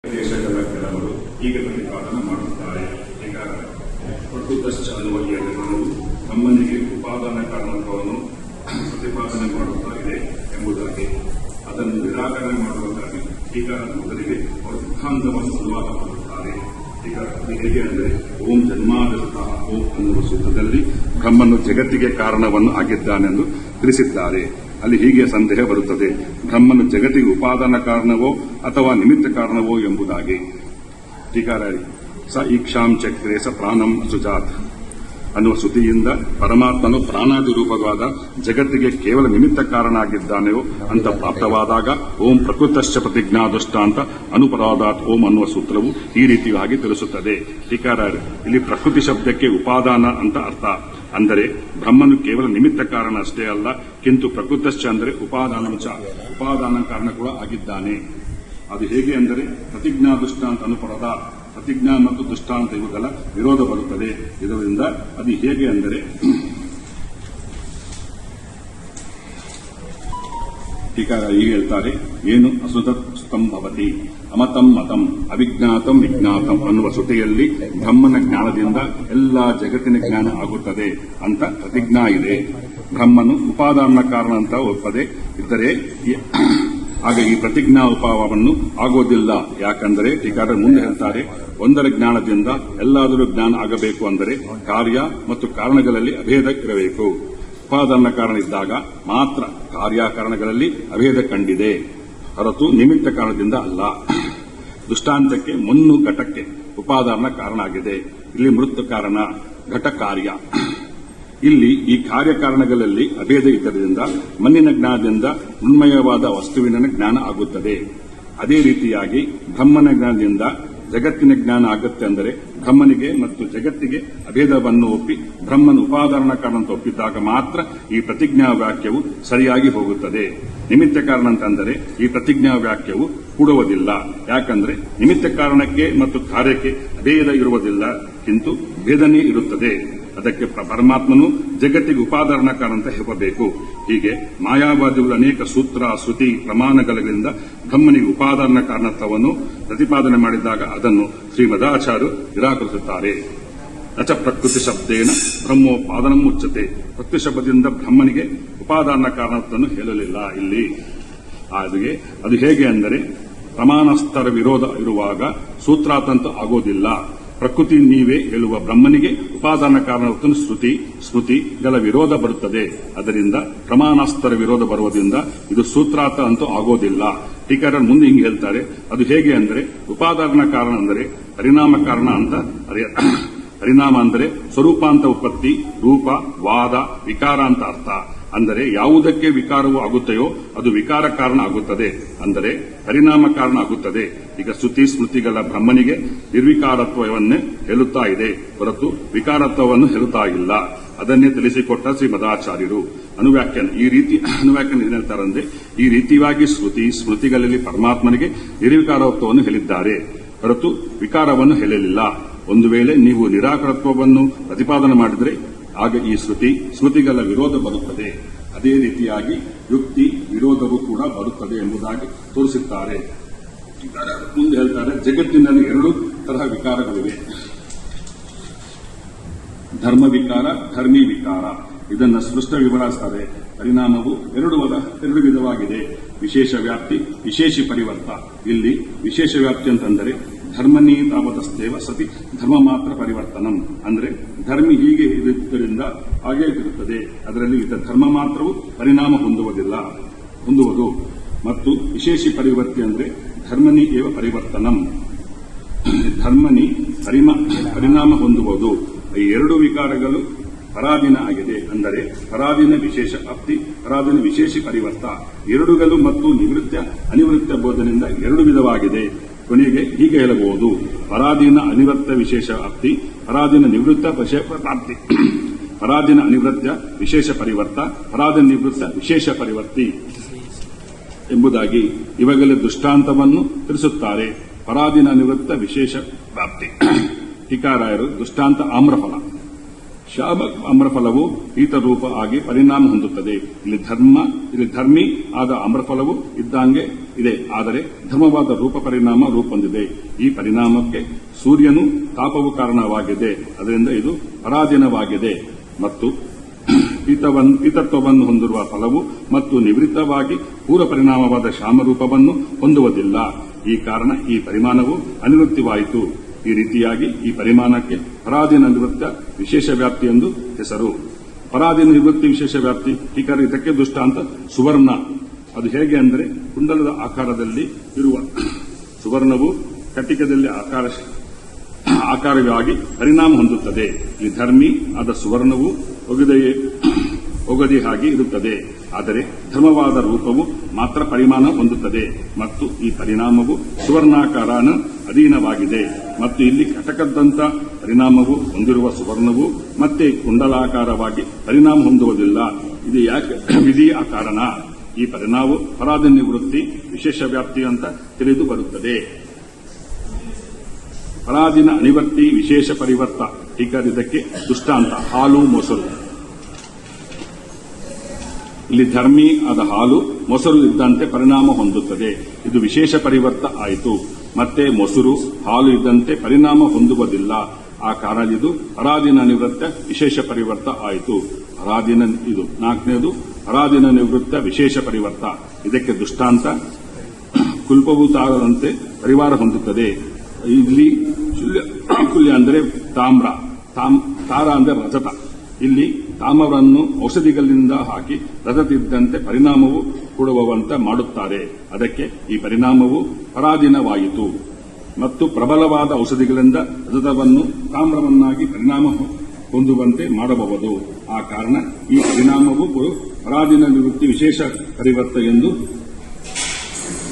ದೇಶಗಳ ಕೆಲವರು ಹೀಗೆ ಪ್ರತಿಪಾದನೆ ಮಾಡುತ್ತಾರೆ. ಈಗ ಪ್ರಕೃತಶ್ಚ ಅನ್ನುವ ಈ ಅಧಿಕರಣವು ತಮ್ಮನಿಗೆ ಉಪಾದಾನ ಕಾರಣತ್ವವನ್ನು ಪ್ರತಿಪಾದನೆ ಮಾಡುತ್ತಾ ಇದೆ ಎಂಬುದಾಗಿ ಅದನ್ನು ನಿರಾಕರಣೆ ಮಾಡುವುದಾಗಿ ಈಗ ಮೊದಲಿಗೆ ಅವರು ಸಿದ್ಧಾಂತವನ್ನು ಅನುವಾದ ಮಾಡುತ್ತಾರೆ. ಈಗ ಅದು ಹೇಗೆ ಅಂದರೆ ಓಂ ಜನ್ಮಾದಿರತಃ ಓಂ ಅನ್ನುವ ಸೂತ್ರದಲ್ಲಿ ಬ್ರಹ್ಮನು ಜಗತ್ತಿಗೆ ಕಾರಣವನ್ನು ಆಗಿದ್ದಾನೆಂದು ತಿಳಿಸಿದ್ದಾರೆ. ಅಲ್ಲಿ ಹೀಗೆ ಸಂದೇಹ ಬರುತ್ತದೆ, ಬ್ರಹ್ಮನು ಜಗತ್ತಿಗೆ ಉಪಾದಾನ ಕಾರಣವೋ ಅಥವಾ ನಿಮಿತ್ತ ಕಾರಣವೋ ಎಂಬುದಾಗಿ. ಟೀಕಾರಾಯರು ಸ ಈಕ್ಷಾಂ ಚಕ್ರೆ ಸ ಪ್ರಾಣಂ ಸುಜಾತ್ ಅನ್ನುವ ಶ್ರುತಿಯಿಂದ ಪರಮಾತ್ಮನು ಪ್ರಾಣಾದಿ ರೂಪವಾದ ಜಗತ್ತಿಗೆ ಕೇವಲ ನಿಮಿತ್ತ ಕಾರಣ ಆಗಿದ್ದಾನೆಯೋ ಅಂತ ಪ್ರಾಪ್ತವಾದಾಗ ಓಂ ಪ್ರಕೃತಶ್ಚ ಪ್ರತಿಜ್ಞಾದುಷ್ಟ ಅಂತ ಅನುಪರಾಧಾತ್ ಓಂ ಅನ್ನುವ ಸೂತ್ರವು ಈ ರೀತಿಯಾಗಿ ತಿಳಿಸುತ್ತದೆ. ಟೀಕಾರಾಯರು ಇಲ್ಲಿ ಪ್ರಕೃತಿ ಶಬ್ದಕ್ಕೆ ಉಪಾದಾನ ಅಂತ ಅರ್ಥ. ಅಂದರೆ ಬ್ರಹ್ಮನು ಕೇವಲ ನಿಮಿತ್ತ ಕಾರಣ ಅಷ್ಟೇ ಅಲ್ಲ, ಕಿಂತು ಪ್ರಕೃತಶ್ಚ ಅಂದರೆ ಉಪಾದಾನ ಕಾರಣ ಕೂಡ ಆಗಿದ್ದಾನೆ. ಅದು ಹೇಗೆ ಅಂದರೆ ಪ್ರತಿಜ್ಞಾ ದುಷ್ಟಾಂತ ಅನುಪರದ ಪ್ರತಿಜ್ಞಾ ಮತ್ತು ದುಷ್ಟಾಂತ ಇವುಗಳ ವಿರೋಧ ಬರುತ್ತದೆ. ಇದರಿಂದ ಅದು ಹೇಗೆ ಅಂದರೆ ಟೀಕಾರ ಹೀಗೆ ಹೇಳ್ತಾರೆ, ಏನು ಅಸುತಂ ಭವತಿ ಅಮತಂ ಮತಂ ಅವಿಜ್ಞಾತಂ ವಿಜ್ಞಾತಂ ಅನ್ನುವ ಶ್ರುತಿಯಲ್ಲಿ ಬ್ರಹ್ಮನ ಜ್ಞಾನದಿಂದ ಎಲ್ಲಾ ಜಗತ್ತಿನ ಜ್ಞಾನ ಆಗುತ್ತದೆ ಅಂತ ಪ್ರತಿಜ್ಞಾ ಇದೆ. ಬ್ರಹ್ಮನು ಉಪಾದಾನ ಕಾರಣ ಅಂತ ಒಪ್ಪದೆ ಇದ್ದರೆ ಆಗ ಈ ಪ್ರತಿಜ್ಞಾ ಉಪಾಯವನ್ನು ಆಗೋದಿಲ್ಲ. ಯಾಕಂದರೆ ಟೀಕಾರ ಮುಂದೆ ಹೇಳ್ತಾರೆ, ಒಂದರ ಜ್ಞಾನದಿಂದ ಎಲ್ಲಾದರೂ ಜ್ಞಾನ ಆಗಬೇಕು ಅಂದರೆ ಕಾರ್ಯ ಮತ್ತು ಕಾರಣಗಳಲ್ಲಿ ಅಭೇದ ಇರಬೇಕು. ಉಪಾದಾನ ಕಾರಣ ಇದ್ದಾಗ ಮಾತ್ರ ಕಾರ್ಯಕಾರಣಗಳಲ್ಲಿ ಅಭೇದ ಕಂಡಿದೆ, ಹೊರತು ನಿಮಿತ್ತ ಕಾರಣದಿಂದ ಅಲ್ಲ. ದೃಷ್ಟಾಂತಕ್ಕೆ ಮುನ್ನು ಘಟಕ್ಕೆ ಉಪಾದಾನ ಕಾರಣ ಆಗಿದೆ. ಇಲ್ಲಿ ಮೃತ್ ಕಾರಣ, ಘಟ ಕಾರ್ಯ. ಇಲ್ಲಿ ಈ ಕಾರ್ಯಕಾರಣಗಳಲ್ಲಿ ಅಭೇದ ಇದ್ದರಿಂದ ಮಣ್ಣಿನ ಜ್ಞಾನದಿಂದ ಮೃಣ್ಮಯವಾದ ವಸ್ತುವಿನ ಜ್ಞಾನ ಆಗುತ್ತದೆ. ಅದೇ ರೀತಿಯಾಗಿ ಬ್ರಹ್ಮನ ಜ್ಞಾನದಿಂದ ಜಗತ್ತಿನ ಜ್ಞಾನ ಆಗುತ್ತೆ. ಅಂದರೆ ಬ್ರಹ್ಮನಿಗೆ ಮತ್ತು ಜಗತ್ತಿಗೆ ಅಭೇದವನ್ನು ಒಪ್ಪಿ ಬ್ರಹ್ಮನ ಉಪಾದಾನ ಕಾರಣ ಅಂತ ಒಪ್ಪಿದ್ದಾಗ ಮಾತ್ರ ಈ ಪ್ರತಿಜ್ಞಾ ವಾಕ್ಯವು ಸರಿಯಾಗಿ ಹೋಗುತ್ತದೆ. ನಿಮಿತ್ತ ಕಾರಣ ಅಂತಂದರೆ ಈ ಪ್ರತಿಜ್ಞಾ ವಾಕ್ಯವು ಕೂಡುವುದಿಲ್ಲ. ಯಾಕಂದ್ರೆ ನಿಮಿತ್ತ ಕಾರಣಕ್ಕೆ ಮತ್ತು ಕಾರ್ಯಕ್ಕೆ ಅಭೇದ ಇರುವುದಿಲ್ಲ, ಕಿಂತು ಭೇದನೇ ಇರುತ್ತದೆ. ಅದಕ್ಕೆ ಪರಮಾತ್ಮನು ಜಗತ್ತಿಗೆ ಉಪಾದಾನ ಕಾರಣ ಅಂತ ಹೇಳಬೇಕು. ಹೀಗೆ ಮಾಯಾವಾದಿಗಳು ಅನೇಕ ಸೂತ್ರ ಶ್ರುತಿ ಪ್ರಮಾಣಗಳಿಂದ ಬ್ರಹ್ಮನಿಗೆ ಉಪಾದಾನ ಕಾರಣತ್ವವನ್ನು ಪ್ರತಿಪಾದನೆ ಮಾಡಿದಾಗ ಅದನ್ನು ಶ್ರೀಮದಾಚಾರ್ಯರು ನಿರಾಕರಿಸುತ್ತಾರೆ. ನಚ ಪ್ರಕೃತಿ ಶಬ್ದೇನ ಬ್ರಹ್ಮೋಪಾದಾನ ಮುಚ್ಚತೆ. ಪ್ರಕೃತಿ ಶಬ್ದದಿಂದ ಬ್ರಹ್ಮನಿಗೆ ಉಪಾದಾನ ಕಾರಣತ್ವವನ್ನು ಹೇಳಲಿಲ್ಲ ಇಲ್ಲಿ. ಹಾಗೆ ಅದು ಹೇಗೆ ಅಂದರೆ ಪ್ರಮಾಣಸ್ಥರ ವಿರೋಧ ಇರುವಾಗ ಸೂತ್ರಾತಂತು ಆಗೋದಿಲ್ಲ. ಪ್ರಕೃತಿ ನೀವೇ ಹೇಳುವ ಬ್ರಹ್ಮನಿಗೆ ಉಪಾದಾನ ಕಾರಣವನ್ನು ಸ್ಮೃತಿಗಳ ವಿರೋಧ ಬರುತ್ತದೆ. ಅದರಿಂದ ಪ್ರಮಾಣಾಸ್ತರ ವಿರೋಧ ಬರುವುದರಿಂದ ಇದು ಸೂತ್ರಾರ್ಥ ಅಂತೂ ಆಗೋದಿಲ್ಲ. ಟೀಕಾರರು ಮುಂದೆ ಹಿಂಗೆ ಹೇಳ್ತಾರೆ, ಅದು ಹೇಗೆ ಅಂದರೆ ಉಪಾದಾನ ಕಾರಣ ಅಂದರೆ ಪರಿಣಾಮ ಕಾರಣ ಅಂತ. ಪರಿಣಾಮ ಅಂದರೆ ಸ್ವರೂಪಾಂತ ಉತ್ಪತ್ತಿ, ರೂಪ, ವಾದ, ವಿಕಾರ ಅಂತ ಅರ್ಥ. ಅಂದರೆ ಯಾವುದಕ್ಕೆ ವಿಕಾರವು ಆಗುತ್ತೆಯೋ ಅದು ವಿಕಾರ ಕಾರಣ ಆಗುತ್ತದೆ, ಅಂದರೆ ಪರಿಣಾಮ ಕಾರಣ ಆಗುತ್ತದೆ. ಈಗ ಶ್ರುತಿ ಸ್ಮೃತಿಗಳ ಬ್ರಹ್ಮನಿಗೆ ನಿರ್ವಿಕಾರತ್ವವನ್ನೇ ಹೇಳುತ್ತಾ ಇದೆ, ಹೊರತು ವಿಕಾರತ್ವವನ್ನು ಹೇಳುತ್ತಾ ಇಲ್ಲ. ಅದನ್ನೇ ತಿಳಿಸಿಕೊಟ್ಟ ಶ್ರೀಮದಾಚಾರ್ಯರು. ಅನುವ್ಯಾಖ್ಯಾನ ಈ ರೀತಿ ಅನುವ್ಯಾಖ್ಯಾನ ಏನ್ ಹೇಳ್ತಾರಂದ್ರೆ, ಈ ರೀತಿಯಾಗಿ ಶ್ರುತಿ ಸ್ಮೃತಿಗಳಲ್ಲಿ ಪರಮಾತ್ಮನಿಗೆ ನಿರ್ವಿಕಾರತ್ವವನ್ನು ಹೇಳಿದ್ದಾರೆ, ಹೊರತು ವಿಕಾರವನ್ನು ಹೇಳಲಿಲ್ಲ. ಒಂದು ವೇಳೆ ನೀವು ನಿರಾಕಾರತ್ವವನ್ನು ಪ್ರತಿಪಾದನೆ ಮಾಡಿದರೆ ಆಗ ಈ ಸ್ಮೃತಿಗಳ ವಿರೋಧ ಬರುತ್ತದೆ. ಅದೇ ರೀತಿಯಾಗಿ ಯುಕ್ತಿ ವಿರೋಧವೂ ಕೂಡ ಬರುತ್ತದೆ ಎಂಬುದಾಗಿ ತೋರಿಸುತ್ತಾರೆ. ಮುಂದೆ ಹೇಳ್ತಾರೆ, ಜಗತ್ತಿನಲ್ಲಿ ಎರಡು ತರಹ ವಿಕಾರಗಳಿವೆ, ಧರ್ಮ ವಿಕಾರ, ಧರ್ಮಿ ವಿಕಾರ. ಇದನ್ನು ಸ್ಪಷ್ಟ ವಿವರಿಸುತ್ತಾರೆ. ಪರಿಣಾಮವು ಎರಡು ವಿಧವಾಗಿದೆ, ವಿಶೇಷ ವ್ಯಾಪ್ತಿ, ವಿಶೇಷಿ ಪರಿವರ್ತ. ಇಲ್ಲಿ ವಿಶೇಷ ವ್ಯಾಪ್ತಿ ಅಂತಂದರೆ ಧರ್ಮನೀ ತಾವತಸ್ತೇವ ಸತಿ ಧರ್ಮ ಮಾತ್ರ ಪರಿವರ್ತನಂ. ಅಂದರೆ ಧರ್ಮಿ ಹೀಗೆ ಇರುವುದರಿಂದ ಹಾಗೇ ಇರುತ್ತದೆ, ಅದರಲ್ಲಿ ಇದ್ದ ಧರ್ಮ ಮಾತ್ರವು ಪರಿಣಾಮ ಹೊಂದುವುದು. ಮತ್ತು ವಿಶೇಷಿ ಪರಿವರ್ತಿ ಅಂದರೆ ಧರ್ಮನಿ ಏವ ಪರಿವರ್ತನಂ, ಧರ್ಮನಿ ಪರಿಣಾಮ ಹೊಂದುವುದು. ಈ ಎರಡು ವಿಕಾರಗಳು ಪರಾಧೀನ ಆಗಿದೆ. ಅಂದರೆ ಪರಾಧೀನ ವಿಶೇಷ ಅಪ್ತಿ, ಪರಾಧೀನ ವಿಶೇಷಿ ಪರಿವರ್ತ. ಎರಡುಗಳು ಮತ್ತು ಅನಿವೃತ್ತ ಬೋಧನೆಯಿಂದ ಎರಡು ವಿಧವಾಗಿದೆ. ಕೊನೆಗೆ ಹೀಗೆ ಹೇಳಬಹುದು, ಪರಾಧೀನ ಅನಿವೃತ್ತ ವಿಶೇಷ ಅಪ್ತಿ, ಪರಾಧೀನ ನಿವೃತ್ತ ಪ್ರಾಪ್ತಿ, ಪರಾಧೀನ ಅನಿವೃತ್ತ ವಿಶೇಷ ಪರಿವರ್ತ, ಪರಾಧೀನ ನಿವೃತ್ತ ವಿಶೇಷ ಪರಿವರ್ತಿ ಎಂಬುದಾಗಿ ಇವಾಗಲೇ ದೃಷ್ಟಾಂತವನ್ನು ತಿಳಿಸುತ್ತಾರೆ. ಪರಾಧೀನ ನಿವೃತ್ತ ವಿಶೇಷ ಪ್ರಾಪ್ತಿ. ಟೀಕಾರಾಯರು ದೃಷ್ಟಾಂತ ಆಮ್ರಫಲ, ಶ್ಯಾಮ ಅಮ್ರಫಲವು ಪೀತರೂಪ ಆಗಿ ಪರಿಣಾಮ ಹೊಂದುತ್ತದೆ. ಇಲ್ಲಿ ಧರ್ಮಿ ಆದ ಅಮ್ರಫಲವು ಇದ್ದಂಗೆ ಇದೆ, ಆದರೆ ಧರ್ಮವಾದ ರೂಪ ಪರಿಣಾಮ ರೂಪೊಂದಿದೆ. ಈ ಪರಿಣಾಮಕ್ಕೆ ಸೂರ್ಯನು ತಾಪವು ಕಾರಣವಾಗಿದೆ, ಅದರಿಂದ ಇದು ಪರಾಧೀನವಾಗಿದೆ. ಮತ್ತು ಪೀತತ್ವವನ್ನು ಹೊಂದಿರುವ ಫಲವು ಮತ್ತು ನಿವೃತ್ತವಾಗಿ ಪೂರ್ವ ಪರಿಣಾಮವಾದ ಶ್ಯಾಮರೂಪವನ್ನು ಹೊಂದುವುದಿಲ್ಲ. ಈ ಕಾರಣ ಈ ಪರಿಮಾಣವು ಅನಿವೃತ್ತಿವಾಯಿತು. ಈ ರೀತಿಯಾಗಿ ಈ ಪರಿಮಾಣಕ್ಕೆ ಪರಾಧೀನ ನಿವೃತ್ತ ವಿಶೇಷ ವ್ಯಾಪ್ತಿ ಎಂದು ಹೆಸರು. ಪರಾಧೀನ ನಿವೃತ್ತಿ ವಿಶೇಷ ವ್ಯಾಪ್ತಿ ಇದಕ್ಕೆ ದೃಷ್ಟಾಂತ ಸುವರ್ಣ. ಅದು ಹೇಗೆ ಅಂದರೆ, ಕುಂಡಲದ ಆಕಾರದಲ್ಲಿ ಇರುವ ಸುವರ್ಣವು ಕಟ್ಟಿಕದಲ್ಲಿ ಆಕಾರವಾಗಿ ಪರಿಣಾಮ ಹೊಂದುತ್ತದೆ. ಈ ಧರ್ಮಿ ಆದ ಸುವರ್ಣವು ಒಗದಿ ಹಾಗೆ ಇರುತ್ತದೆ, ಆದರೆ ಧರ್ಮವಾದ ರೂಪವು ಮಾತ್ರ ಪರಿಮಾಣ ಹೊಂದುತ್ತದೆ ಮತ್ತು ಈ ಪರಿಣಾಮವು ಸುವರ್ಣಾಕಾರನ ಅಧೀನವಾಗಿದೆ. ಮತ್ತು ಇಲ್ಲಿ ಕಟಕದಂತ ಪರಿಣಾಮವು ಹೊಂದಿರುವ ಸುವರ್ಣವು ಮತ್ತೆ ಕುಂಡಲಾಕಾರವಾಗಿ ಪರಿಣಾಮ ಹೊಂದುವುದಿಲ್ಲ. ಇದು ಯಾಕೆ ವಿಧಿಯ ಕಾರಣ. ಈ ಪರಿಣಾಮವು ಪರಾಧೀನ ನಿವೃತ್ತಿ ವಿಶೇಷ ವ್ಯಾಪ್ತಿ ಅಂತ ತಿಳಿದು ಬರುತ್ತದೆ. ಪರಾಧೀನ ಅನಿವರ್ತಿ ವಿಶೇಷ ಪರಿವರ್ತ ಇದಕ್ಕೆ ದೃಷ್ಟಾಂತ ಹಾಲು ಮೊಸರು. ಇಲ್ಲಿ ಧರ್ಮಿ ಆದ ಹಾಲು ಮೊಸರು ಇದ್ದಂತೆ ಪರಿಣಾಮ ಹೊಂದುತ್ತದೆ, ಇದು ವಿಶೇಷ ಪರಿವರ್ತ ಆಯಿತು. ಮತ್ತೆ ಮೊಸರು ಹಾಲು ಇದ್ದಂತೆ ಪರಿಣಾಮ ಹೊಂದುವುದಿಲ್ಲ, ಆ ಕಾರಣ ಇದು ಪರಾಧೀನ ನಿವೃತ್ತ ವಿಶೇಷ ಪರಿವರ್ತ ಆಯಿತು. ಇದು ನಾಲ್ಕನೇದು ಪರಾಧೀನ ನಿವೃತ್ತ ವಿಶೇಷ ಪರಿವರ್ತ. ಇದಕ್ಕೆ ದೃಷ್ಟಾಂತ ಕುಲ್ಪವು ತಾರದಂತೆ ಪರಿವಾರ ಹೊಂದುತ್ತದೆ. ಇಲ್ಲಿ ಕುಲ್ಯ ಅಂದರೆ ತಾಮ್ರ, ತಾರ ಅಂದರೆ ರಜತ. ಇಲ್ಲಿ ತಾಮ್ರವನ್ನು ಔಷಧಿಗಳಿಂದ ಹಾಕಿ ರಜತಿದ್ದಂತೆ ಪರಿಣಾಮವು ಕೊಡುವಂತೆ ಮಾಡುತ್ತಾರೆ, ಅದಕ್ಕೆ ಈ ಪರಿಣಾಮವು ಪರಾಧೀನವಾಯಿತು. ಮತ್ತು ಪ್ರಬಲವಾದ ಔಷಧಿಗಳಿಂದ ರಜತವನ್ನು ತಾಮ್ರವನ್ನಾಗಿ ಪರಿಣಾಮ ಹೊಂದುವಂತೆ ಮಾಡಬಹುದು. ಆ ಕಾರಣ ಈ ಪರಿಣಾಮವು ಪರಾಧೀನ ನಿವೃತ್ತಿ ವಿಶೇಷ ಪರಿವರ್ತ ಎಂದು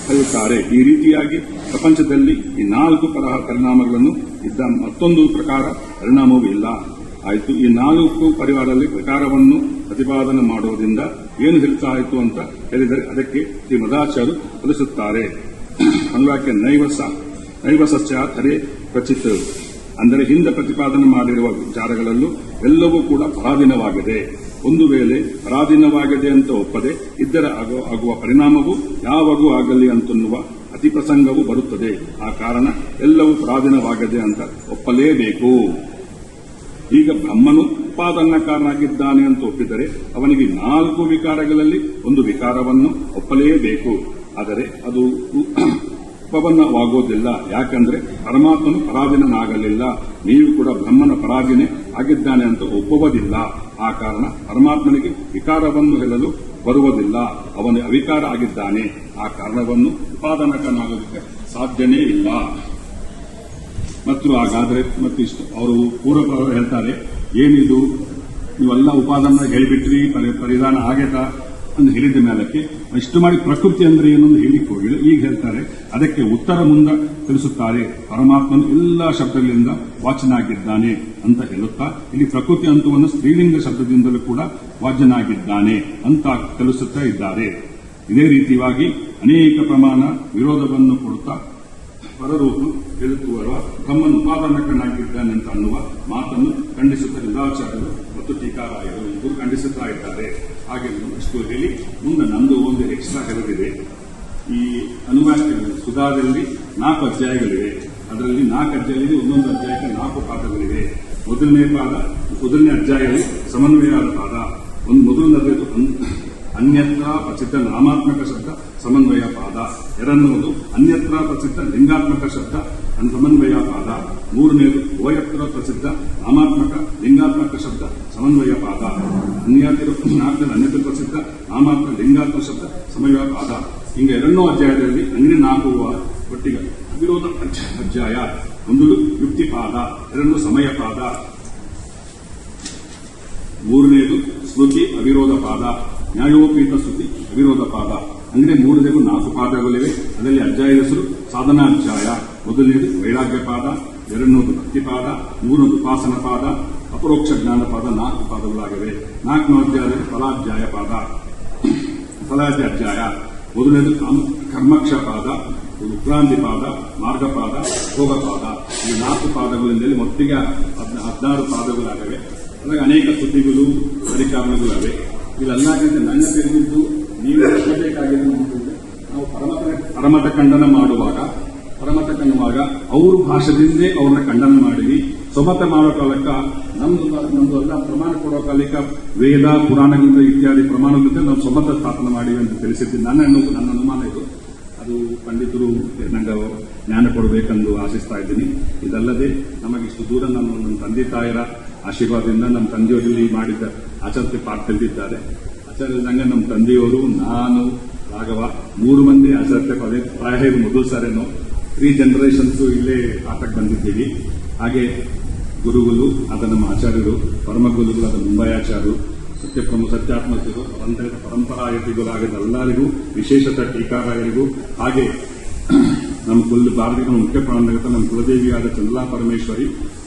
ಕರೆಯುತ್ತಾರೆ. ಈ ರೀತಿಯಾಗಿ ಪ್ರಪಂಚದಲ್ಲಿ ಈ 4 ಪರಿಣಾಮಗಳನ್ನು ಇದ್ದ ಮತ್ತೊಂದು ಪ್ರಕಾರ ಪರಿಣಾಮವೂ ಇಲ್ಲ. ಆಯಿತು. ಈ 4 ಪರಿವಾರದಲ್ಲಿ ಪ್ರಕಾರವನ್ನು ಪ್ರತಿಪಾದನೆ ಮಾಡುವುದರಿಂದ ಏನು ಹೇಳ್ತಾಯಿತು ಅಂತ ಹೇಳಿದರೆ ಅದಕ್ಕೆ ಶ್ರೀ ಮದಾಚಾರ್ಯರು ತಿಳಿಸುತ್ತಾರೆ. ಅನ್ವಾಕ್ಯ ನೈವ ಸಸ್ಯಾಥರೇ ಕ್ವಚಿತ್ ಅಂದರೆ ಹಿಂದೆ ಪ್ರತಿಪಾದನೆ ಮಾಡಿರುವ ವಿಚಾರಗಳಲ್ಲೂ ಎಲ್ಲವೂ ಕೂಡ ಪರಾಧೀನವಾಗಿದೆ. ಒಂದು ವೇಳೆ ಪರಾಧೀನವಾಗಿದೆ ಅಂತ ಒಪ್ಪದೆ ಇದ್ದರೆ ಆಗುವ ಪರಿಣಾಮವು ಯಾವಾಗೂ ಆಗಲಿ ಅಂತನ್ನುವ ಅತಿಪ್ರಸಂಗವು ಬರುತ್ತದೆ. ಆ ಕಾರಣ ಎಲ್ಲವೂ ಪರಾಧೀನವಾಗಿದೆ ಅಂತ ಒಪ್ಪಲೇಬೇಕು. ಈಗ ಬ್ರಹ್ಮನು ಉಪಾದಾನಕಾರನಾಗಿದ್ದಾನೆ ಅಂತ ಒಪ್ಪಿದರೆ ಅವನಿಗೆ 4 ವಿಕಾರಗಳಲ್ಲಿ ಒಂದು ವಿಕಾರವನ್ನು ಒಪ್ಪಲೇಬೇಕು. ಆದರೆ ಅದು ಉಪಪನ್ನವಾಗುವುದಿಲ್ಲ. ಯಾಕಂದ್ರೆ ಪರಮಾತ್ಮನು ಪರಾಧೀನನಾಗಲಿಲ್ಲ, ನೀವು ಕೂಡ ಬ್ರಹ್ಮನ ಪರಾಧೀನೆ ಆಗಿದ್ದಾನೆ ಅಂತ ಒಪ್ಪುವುದಿಲ್ಲ. ಆ ಕಾರಣ ಪರಮಾತ್ಮನಿಗೆ ವಿಕಾರವನ್ನು ಹೇಳಲು ಬರುವುದಿಲ್ಲ, ಅವನು ಅವಿಕಾರ ಆಗಿದ್ದಾನೆ. ಆ ಕಾರಣವನ್ನು ಉಪಾದಾನಕನಾಗೋದಕ್ಕೆ ಸಾಧ್ಯನೇ ಇಲ್ಲ. ಮತ್ತು ಹಾಗಾದ್ರೆ ಮತ್ತಿಷ್ಟು ಅವರು ಪೂರ್ವ ಹೇಳ್ತಾರೆ, ಏನಿದು ನೀವೆಲ್ಲ ಉಪಾದಾನ ಹೇಳಿಬಿಟ್ರಿ, ಪರಿಧಾನ ಆಗೇತಾ ಅಂತ ಹೇಳಿದ ಮೇಲಕ್ಕೆ ಇಷ್ಟು ಮಾಡಿ ಪ್ರಕೃತಿ ಅಂದ್ರೆ ಏನೊಂದು ಹೇಳಿಕ್ ಹೋಗಿಲ್ಲ. ಈಗ ಹೇಳ್ತಾರೆ, ಅದಕ್ಕೆ ಉತ್ತರ ಮುಂದೆ ತಿಳಿಸುತ್ತಾರೆ. ಪರಮಾತ್ಮನು ಎಲ್ಲಾ ಶಬ್ದಗಳಿಂದ ವಾಚನಾಗಿದ್ದಾನೆ ಅಂತ ಹೇಳುತ್ತಾ ಇಲ್ಲಿ ಪ್ರಕೃತಿ ಅಂತವನ್ನು ಸ್ತ್ರೀಲಿಂಗ ಶಬ್ದದಿಂದಲೂ ಕೂಡ ವಾಚ್ಯನಾಗಿದ್ದಾನೆ ಅಂತ ತಿಳಿಸುತ್ತಾ ಇದ್ದಾರೆ. ಇದೇ ರೀತಿಯಾಗಿ ಅನೇಕ ಪ್ರಮಾಣ ವಿರೋಧವನ್ನು ಕೊಡುತ್ತಾ ಪರರೂಪು ಹೇಳುತ್ತಿರುವ ತಮ್ಮನ್ನು ಉಪಾದಾನಕನಾಗಿದ್ದಾನೆ ಅಂತ ಅನ್ನುವ ಮಾತನ್ನು ಖಂಡಿಸುತ್ತಾ ಲಿಂಗಾಚಾರ್ಯರು ಮತ್ತು ಟೀಕಾರಾಯರು ಇಬ್ಬರು ಖಂಡಿಸುತ್ತಾ ಇದ್ದಾರೆ. ಹಾಗೆ ಇಷ್ಟು ಹೇಳಿ ಮುಂದೆ ನಂದು ಒಂದು ಎಕ್ಸ್ಟ್ರಾ ಹೇಳದಿದೆ. ಈ ಅನುವಾಕ್ಯ ಸುಧಾದಲ್ಲಿ 4 ಅಧ್ಯಾಯಗಳಿವೆ. ಅದರಲ್ಲಿ 4 ಅಧ್ಯಾಯದಲ್ಲಿ ಒಂದೊಂದು ಅಧ್ಯಾಯಕ್ಕೆ 4 ಪಾಠಗಳಿವೆ. ಮೊದಲನೇ ಅಧ್ಯಾಯದಲ್ಲಿ ಸಮನ್ವಯವಾದ ಪಾದ. ಮೊದಲನೇದು ಅನ್ಯತ್ರ ಪ್ರಸಿದ್ಧ ನಾಮಾತ್ಮಕ ಶಬ್ದ ಸಮನ್ವಯ ಪಾದ. ಎರಡನೇದು ಅನ್ಯತ್ರ ಪ್ರಸಿದ್ಧ ಲಿಂಗಾತ್ಮಕ ಶಬ್ದ ಸಮನ್ವಯ ಪಾದ. ಮೂರನೇದು ಉಭಯತ್ರ ಪ್ರಸಿದ್ಧ ನಾಮಾತ್ಮಕ ಲಿಂಗಾತ್ಮಕ ಶಬ್ದ ಸಮನ್ವಯ ಪಾದ. ನಾಲ್ಕನೇದು ಅನ್ಯತ್ರ ಪ್ರಸಿದ್ಧ ನಾಮಾತ್ಮಕ ಲಿಂಗಾತ್ಮಕ ಶಬ್ದ ಸಮನ್ವಯ ಪಾದ. ಹಿಂಗೆ ಎರಡನ್ನೂ ಅಧ್ಯಾಯದಲ್ಲಿ ಅಂಗಡಿ 4 ಒಟ್ಟಿಗೆ ಅವಿರೋಧ ಅಧ್ಯಾಯ. ಒಂದು ಯುಕ್ತಿ ಪಾದ, ಎರಡೂ ಸಮಯ ಪಾದ. ಮೂರನೇದು ಸ್ಮೃತಿ ಅವಿರೋಧ ಪಾದ, ನ್ಯಾಯೋಪೀತ ಸ್ತುತಿ ಅವಿರೋಧ ಪಾದ. ಅಂದ್ರೆ 4 ಪಾದಗಳಿವೆ. ಅದರಲ್ಲಿ ಅಧ್ಯಾಯ ಹೆಸರು ಸಾಧನಾ ಅಧ್ಯಾಯ. ಮೊದಲನೇದು ವೈರಾಗ್ಯ ಪಾದ, ಎರಡನೇದು ಭಕ್ತಿ ಪಾದ, ಮೂರನೇದು ಉಪಾಸನ ಪಾದ, ಅಪರೋಕ್ಷ ಜ್ಞಾನ ಪಾದ. 4 ಪಾದಗಳಾಗಿವೆ. 4ನೇ ಅಧ್ಯಾಯದಲ್ಲಿ ಫಲಾಧ್ಯಾಯ ಪಾದ, ಫಲಾಧ್ಯ ಅಧ್ಯಾಯ. ಮೊದಲನೇದು ಕರ್ಮಕ್ಷ ಪಾದ, ಉತ್ಕ್ರಾಂತಿ ಪಾದ, ಮಾರ್ಗಪಾದ, ಭೋಗ ಪಾದ. ಈ 4 ಪಾದಗಳಿಂದ ಮೊತ್ತಿಗೆ 16 ಪಾದಗಳಾಗಿವೆ. ಅದಾಗ ಅನೇಕ ಸುದ್ದಿಗಳು ಪರಿಕಾರಣಗಳು ಅವೆ. ಇದೆಲ್ಲಾಗಿಂತ ನನ್ನ ತಿಳಿದಿದ್ದು ನೀವು ಬೇಕಾಗಿದೆ ನಾವು ಪರಮತ ಖಂಡನ ಮಾಡುವಾಗ ಅವ್ರ ಭಾಷೆದಿಂದೇ ಅವ್ರನ್ನ ಖಂಡನ ಮಾಡಿದ್ವಿ. ಸ್ವಮತ ಮಾಡೋ ಕಾಲಕ್ಕ ನಮ್ದು ಎಲ್ಲ ಪ್ರಮಾಣ ಕೊಡೋ ಕಾಲಕ್ಕ ವೇದ ಪುರಾಣಗಳಿಂದ ಇತ್ಯಾದಿ ಪ್ರಮಾಣಗಳಿಂದ ನಾವು ಸ್ವಮತ ಸ್ಥಾಪನೆ ಮಾಡಿವಿ ಅಂತ ತಿಳಿಸಿದ್ದೀನಿ. ನನ್ನ ಅನುಮಾನ ಇದು. ಅದು ಪಂಡಿತರು ನಂಗೆ ಜ್ಞಾನ ಕೊಡಬೇಕೆಂದು ಆಶಿಸ್ತಾ ಇದ್ದೀನಿ. ಇದಲ್ಲದೆ ನಮಗಿಷ್ಟು ದೂರ ನಮ್ಮ ತಂದೆ ತಾಯರ ಆಶೀರ್ವಾದದಿಂದ ನಮ್ಮ ತಂದೆಯವರಲ್ಲಿ ಮಾಡಿದ್ದ ಆಚಾರ್ಯ ಪಾಠ ತಿಳಿದಿದ್ದಾರೆ. ಆಚಾರ್ಯದಂಗೆ ನಮ್ಮ ತಂದೆಯವರು, ನಾನು, ರಾಘವ 3 ಮಂದಿ ಆಚಾರ್ಯ ಪ್ರಾಯ ಮೊದಲು ಸಾರೇನೋ 3 ಜನರೇಷನ್ಸ್ ಇಲ್ಲೇ ಪಾಠಕ್ಕೆ ಬಂದಿದ್ದೀವಿ. ಹಾಗೆ ಗುರುಗಳು ಆದ ನಮ್ಮ ಆಚಾರ್ಯರು, ಪರಮ ಗುರುಗಳು ಆದ ಮುಂಬೈ ಆಚಾರ್ಯರು, ಸತ್ಯಾತ್ಮಕರು, ಪರಂಪರಾಯತಿಗಳಾಗಿದ್ದ ಎಲ್ಲರಿಗೂ, ವಿಶೇಷತ ಟೀಕಾರಾಯರಿಗೂ, ಹಾಗೆ ನಮ್ಮ ಭಾರತೀಯ ಮುಖ್ಯ ಪ್ರಾಣಗತ ನಮ್ಮ ಕುಲದೇವಿಯಾದ ಚಂದ್ರಲಾ ಪರಮೇಶ್ವರಿ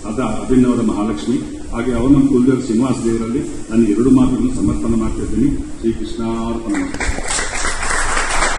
ಆದ ಅಭಿನ್ನವರ ಮಹಾಲಕ್ಷ್ಮಿ, ಹಾಗೆ ಅವರು ನಮ್ಮ ಕುಲದೇವರು ಶ್ರೀನಿವಾಸ ದೇವರಲ್ಲಿ ನಾನು 2 ಮಾತುಗಳನ್ನು ಸಮರ್ಪಣೆ ಮಾಡ್ತಿದ್ದೀನಿ. ಶ್ರೀಕೃಷ್ಣಾರ್ಪಣ.